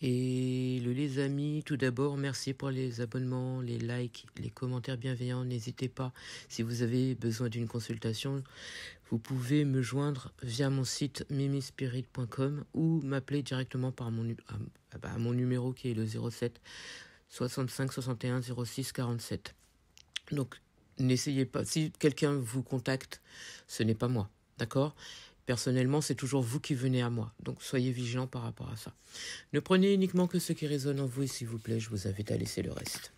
Et les amis, tout d'abord, merci pour les abonnements, les likes, les commentaires bienveillants. N'hésitez pas, si vous avez besoin d'une consultation, vous pouvez me joindre via mon site mimispirit.com ou m'appeler directement par à mon numéro qui est le 07 65 61 06 47. Donc, n'essayez pas. Si quelqu'un vous contacte, ce n'est pas moi, d'accord ? Personnellement, c'est toujours vous qui venez à moi. Donc, soyez vigilants par rapport à ça. Ne prenez uniquement que ce qui résonne en vous et s'il vous plaît, je vous invite à laisser le reste.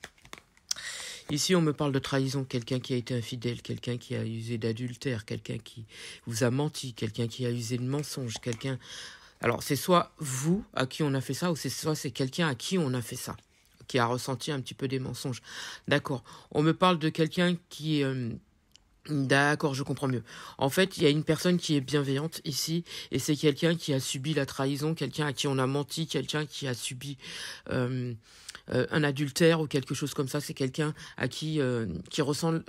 Ici, on me parle de trahison. Quelqu'un qui a été infidèle, quelqu'un qui a usé d'adultère, quelqu'un qui vous a menti, quelqu'un qui a usé de mensonges, quelqu'un... Alors, c'est soit vous à qui on a fait ça ou soit c'est quelqu'un à qui on a fait ça, qui a ressenti un petit peu des mensonges. D'accord. On me parle de quelqu'un qui... D'accord, je comprends mieux. En fait, il y a une personne qui est bienveillante ici, et c'est quelqu'un qui a subi la trahison, quelqu'un à qui on a menti, quelqu'un qui a subi un adultère ou quelque chose comme ça. C'est quelqu'un à qui ressent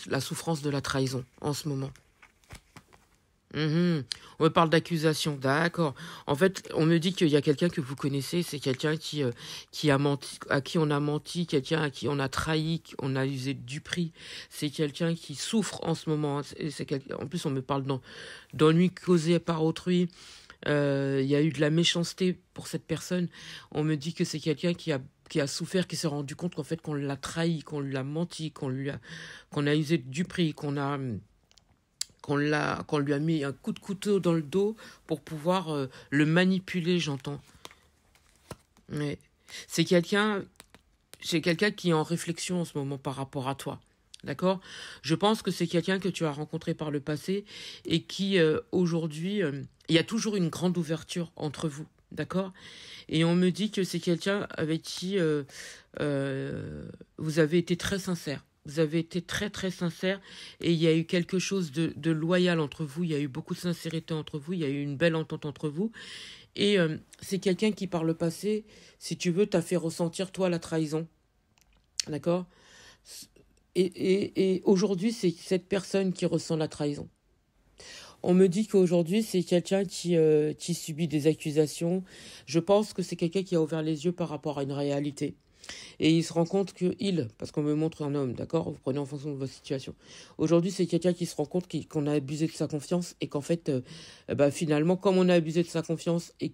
la souffrance de la trahison en ce moment. On me parle d'accusation, d'accord. En fait, on me dit qu'il y a quelqu'un que vous connaissez, c'est quelqu'un qui a menti, à qui on a menti, quelqu'un à qui on a trahi, on a usé du prix. C'est quelqu'un qui souffre en ce moment. En plus, on me parle d'ennui causé par autrui. Il y a eu de la méchanceté pour cette personne. On me dit que c'est quelqu'un qui a souffert, qui s'est rendu compte qu'en fait qu'on l'a trahi, qu'on l'a menti, qu'on a usé du prix, qu'on lui a mis un coup de couteau dans le dos pour pouvoir le manipuler, j'entends. Mais c'est quelqu'un qui est en réflexion en ce moment par rapport à toi. D'accord ? Je pense que c'est quelqu'un que tu as rencontré par le passé et qui, aujourd'hui, il y a toujours une grande ouverture entre vous. D'accord ? Et on me dit que c'est quelqu'un avec qui vous avez été très sincère. Vous avez été très très sincère et il y a eu quelque chose de loyal entre vous, il y a eu beaucoup de sincérité entre vous, il y a eu une belle entente entre vous. Et c'est quelqu'un qui par le passé, si tu veux, t'a fait ressentir toi la trahison. D'accord ? Et aujourd'hui, c'est cette personne qui ressent la trahison. On me dit qu'aujourd'hui, c'est quelqu'un qui subit des accusations. Je pense que c'est quelqu'un qui a ouvert les yeux par rapport à une réalité. Et il se rend compte parce qu'on me montre un homme, d'accord ? Vous prenez en fonction de votre situation. Aujourd'hui, c'est quelqu'un qui se rend compte qu'on a abusé de sa confiance et qu'en fait, finalement, comme on a abusé de sa confiance et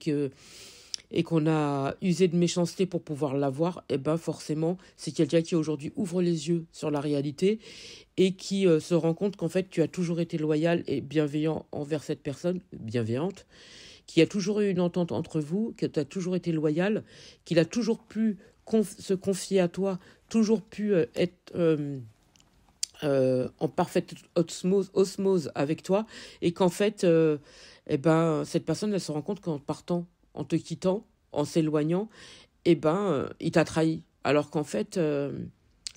qu'on a usé de méchanceté pour pouvoir l'avoir, forcément, c'est quelqu'un qui aujourd'hui ouvre les yeux sur la réalité et qui se rend compte qu'en fait, tu as toujours été loyal et bienveillant envers cette personne, bienveillante, qu'il y a toujours eu une entente entre vous, que tu as toujours été loyal, qu'il a toujours pu se confier à toi, toujours pu être en parfaite osmose avec toi, et qu'en fait, cette personne, elle se rend compte qu'en partant, en te quittant, en s'éloignant, il t'a trahi. Alors qu'en fait,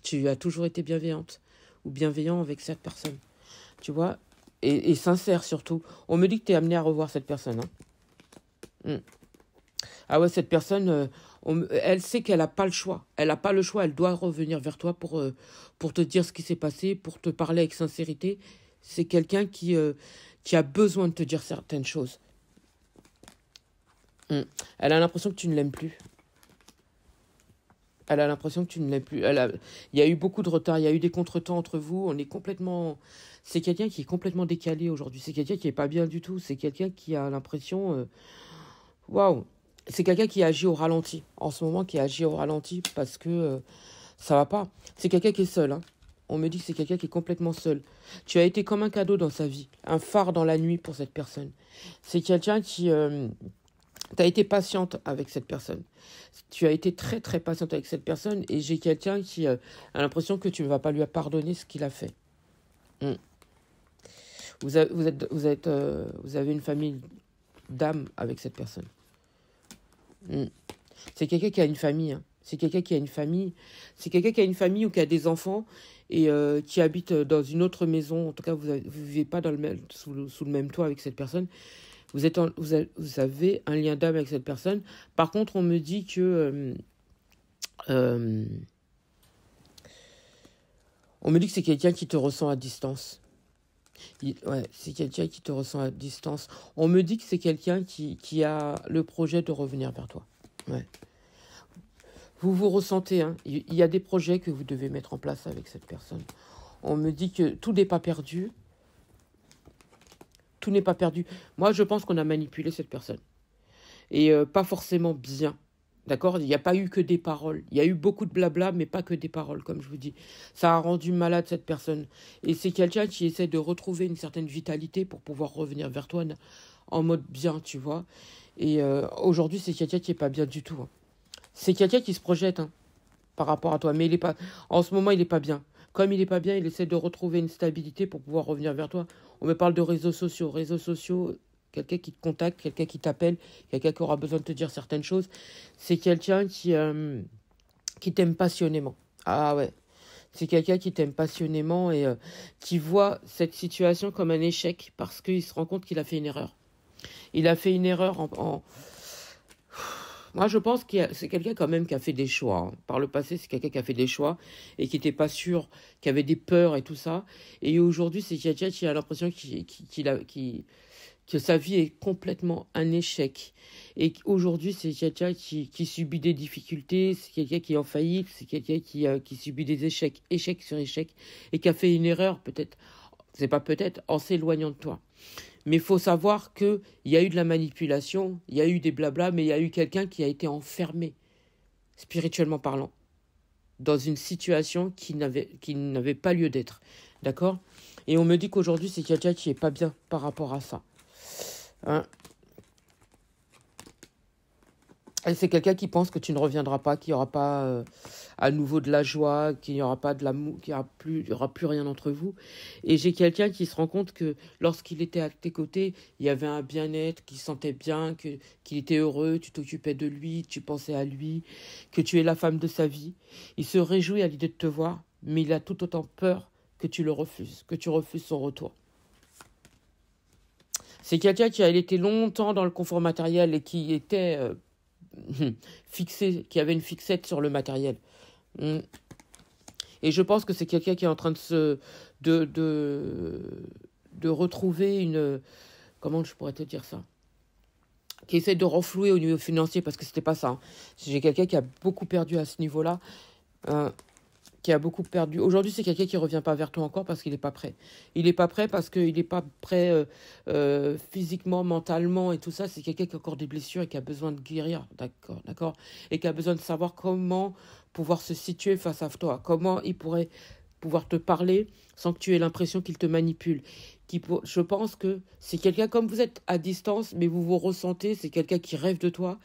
tu as toujours été bienveillante ou bienveillant avec cette personne. Tu vois ? Et sincère surtout. On me dit que tu es amené à revoir cette personne. Hein. Ah ouais, cette personne, elle sait qu'elle n'a pas le choix. Elle n'a pas le choix, elle doit revenir vers toi pour te dire ce qui s'est passé, pour te parler avec sincérité. C'est quelqu'un qui a besoin de te dire certaines choses. Elle a l'impression que tu ne l'aimes plus. Elle a l'impression que tu ne l'aimes plus. Il y a eu beaucoup de retard, il y a eu des contretemps entre vous. C'est quelqu'un qui est complètement décalé aujourd'hui. C'est quelqu'un qui n'est pas bien du tout. C'est quelqu'un qui a l'impression... Waouh! C'est quelqu'un qui agit au ralenti. En ce moment, qui agit au ralenti parce que ça va pas. C'est quelqu'un qui est seul. Hein. On me dit que c'est quelqu'un qui est complètement seul. Tu as été comme un cadeau dans sa vie. Un phare dans la nuit pour cette personne. C'est quelqu'un qui... tu as été patiente avec cette personne. Tu as été très très patiente avec cette personne. Et j'ai quelqu'un qui a l'impression que tu ne vas pas lui pardonner ce qu'il a fait. Vous avez une famille d'âme avec cette personne. C'est quelqu'un qui a une famille. Hein. C'est quelqu'un qui a une famille. C'est quelqu'un qui a une famille ou qui a des enfants et qui habite dans une autre maison. En tout cas, vous ne vivez pas sous le même toit avec cette personne. Vous avez un lien d'âme avec cette personne. Par contre, on me dit que... on me dit que c'est quelqu'un qui te ressent à distance. C'est quelqu'un qui te ressent à distance. On me dit que c'est quelqu'un qui a le projet de revenir vers toi. Ouais. Vous vous ressentez, hein, il y a des projets que vous devez mettre en place avec cette personne. On me dit que tout n'est pas perdu. Tout n'est pas perdu. Moi, je pense qu'on a manipulé cette personne. Et pas forcément bien. D'accord? Il n'y a pas eu que des paroles. Il y a eu beaucoup de blabla, mais pas que des paroles, comme je vous dis. Ça a rendu malade cette personne. Et c'est quelqu'un qui essaie de retrouver une certaine vitalité pour pouvoir revenir vers toi en mode bien, tu vois. Et aujourd'hui, c'est quelqu'un qui n'est pas bien du tout, hein. C'est quelqu'un qui se projette, hein, par rapport à toi. Mais il est pas, en ce moment, il n'est pas bien. Comme il n'est pas bien, il essaie de retrouver une stabilité pour pouvoir revenir vers toi. On me parle de réseaux sociaux. Réseaux sociaux, quelqu'un qui te contacte, quelqu'un qui t'appelle, quelqu'un qui aura besoin de te dire certaines choses. C'est quelqu'un qui t'aime passionnément. Ah ouais. C'est quelqu'un qui t'aime passionnément et qui voit cette situation comme un échec parce qu'il se rend compte qu'il a fait une erreur. Il a fait une erreur Moi, je pense que c'est quelqu'un quand même qui a fait des choix, hein. Par le passé, c'est quelqu'un qui a fait des choix et qui n'était pas sûr, qui avait des peurs et tout ça. Et aujourd'hui, c'est quelqu'un qui a l'impression que sa vie est complètement un échec. Et aujourd'hui, c'est quelqu'un qui subit des difficultés, c'est quelqu'un qui est en faillite, c'est quelqu'un qui subit des échecs, échec sur échec, et qui a fait une erreur, peut-être, c'est pas peut-être, en s'éloignant de toi. Mais il faut savoir qu'il y a eu de la manipulation, il y a eu des blablas, mais il y a eu quelqu'un qui a été enfermé, spirituellement parlant, dans une situation qui n'avait pas lieu d'être. D'accord? Et on me dit qu'aujourd'hui, c'est quelqu'un qui n'est pas bien par rapport à ça. Hein? Et c'est quelqu'un qui pense que tu ne reviendras pas, qu'il n'y aura pas à nouveau de la joie, qu'il n'y aura pas de l'amour, qu'il n'y aura plus rien entre vous. Et j'ai quelqu'un qui se rend compte que lorsqu'il était à tes côtés, il y avait un bien-être, qu'il se sentait bien, qu'il était heureux, tu t'occupais de lui, tu pensais à lui, que tu es la femme de sa vie. Il se réjouit à l'idée de te voir, mais il a tout autant peur que tu le refuses, que tu refuses son retour. C'est quelqu'un qui a été longtemps dans le confort matériel et qui était fixé, qui avait une fixette sur le matériel. Et je pense que c'est quelqu'un qui est en train de retrouver une... Comment je pourrais te dire ça? Qui essaie de renflouer au niveau financier, parce que c'était pas ça, hein. J'ai quelqu'un qui a beaucoup perdu à ce niveau-là. Qui a beaucoup perdu. Aujourd'hui, c'est quelqu'un qui ne revient pas vers toi encore parce qu'il n'est pas prêt. Il n'est pas prêt parce qu'il n'est pas prêt physiquement, mentalement et tout ça. C'est quelqu'un qui a encore des blessures et qui a besoin de guérir, d'accord, et qui a besoin de savoir comment pouvoir se situer face à toi, comment il pourrait pouvoir te parler sans que tu aies l'impression qu'il te manipule. Je pense que c'est quelqu'un, comme vous êtes à distance, mais vous vous ressentez, c'est quelqu'un qui rêve de toi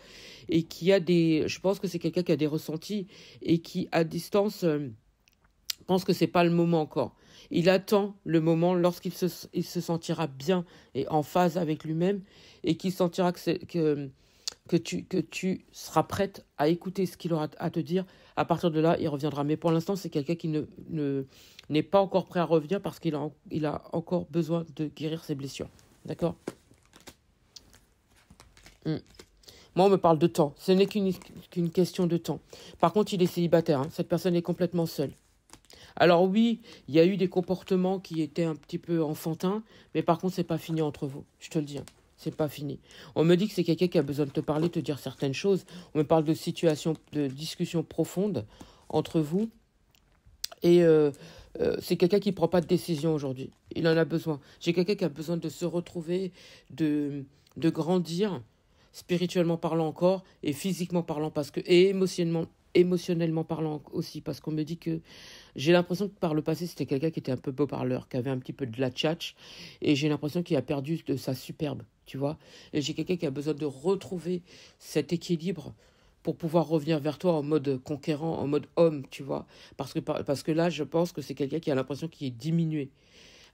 et qui a des... Je pense que c'est quelqu'un qui a des ressentis et qui, à distance... pense que c'est pas le moment encore. Il attend le moment lorsqu'il se sentira bien et en phase avec lui-même et qu'il sentira que tu seras prête à écouter ce qu'il aura à te dire. À partir de là, il reviendra. Mais pour l'instant, c'est quelqu'un qui n'est pas encore prêt à revenir parce qu'il a encore besoin de guérir ses blessures. D'accord? Moi, on me parle de temps. Ce n'est qu'une question de temps. Par contre, il est célibataire, hein. Cette personne est complètement seule. Alors oui, il y a eu des comportements qui étaient un petit peu enfantins, mais par contre, c'est pas fini entre vous. Je te le dis, hein, c'est pas fini. On me dit que c'est quelqu'un qui a besoin de te parler, te dire certaines choses. On me parle de situations, de discussions profondes entre vous. Et c'est quelqu'un qui ne prend pas de décision aujourd'hui. Il en a besoin. J'ai quelqu'un qui a besoin de se retrouver, de grandir, spirituellement parlant encore, et physiquement parlant, et émotionnellement parlant aussi, parce qu'on me dit que j'ai l'impression que par le passé, c'était quelqu'un qui était un peu beau parleur, qui avait un petit peu de la tchatch, et j'ai l'impression qu'il a perdu de sa superbe, tu vois. Et j'ai quelqu'un qui a besoin de retrouver cet équilibre pour pouvoir revenir vers toi en mode conquérant, en mode homme, tu vois. Parce que là, je pense que c'est quelqu'un qui a l'impression qu'il est diminué.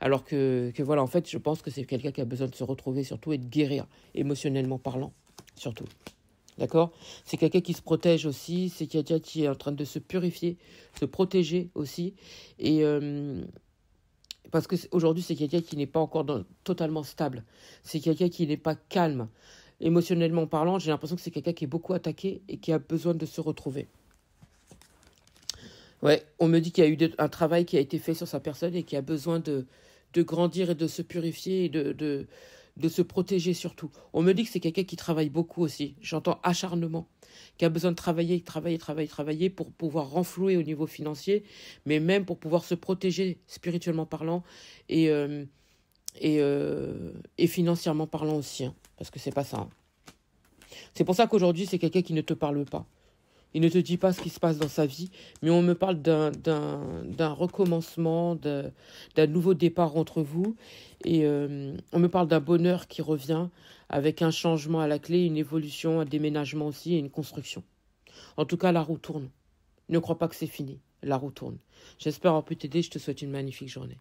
Alors que voilà, en fait, je pense que c'est quelqu'un qui a besoin de se retrouver surtout et de guérir, émotionnellement parlant, surtout. D'accord? C'est quelqu'un qui se protège aussi, c'est quelqu'un qui est en train de se purifier, se protéger aussi. Et parce qu'aujourd'hui, c'est quelqu'un qui n'est pas encore totalement stable. C'est quelqu'un qui n'est pas calme. Émotionnellement parlant, j'ai l'impression que c'est quelqu'un qui est beaucoup attaqué et qui a besoin de se retrouver. Ouais, on me dit qu'il y a eu un travail qui a été fait sur sa personne et qui a besoin de grandir et de se purifier et de se protéger surtout. On me dit que c'est quelqu'un qui travaille beaucoup aussi. J'entends acharnement, qui a besoin de travailler pour pouvoir renflouer au niveau financier, mais même pour pouvoir se protéger spirituellement parlant et, et financièrement parlant aussi, hein, parce que c'est pas ça. Hein. C'est pour ça qu'aujourd'hui, c'est quelqu'un qui ne te parle pas. Il ne te dit pas ce qui se passe dans sa vie, mais on me parle d'un recommencement, d'un nouveau départ entre vous. Et on me parle d'un bonheur qui revient avec un changement à la clé, une évolution, un déménagement aussi et une construction. En tout cas, la roue tourne. Ne crois pas que c'est fini. La roue tourne. J'espère avoir pu t'aider. Je te souhaite une magnifique journée.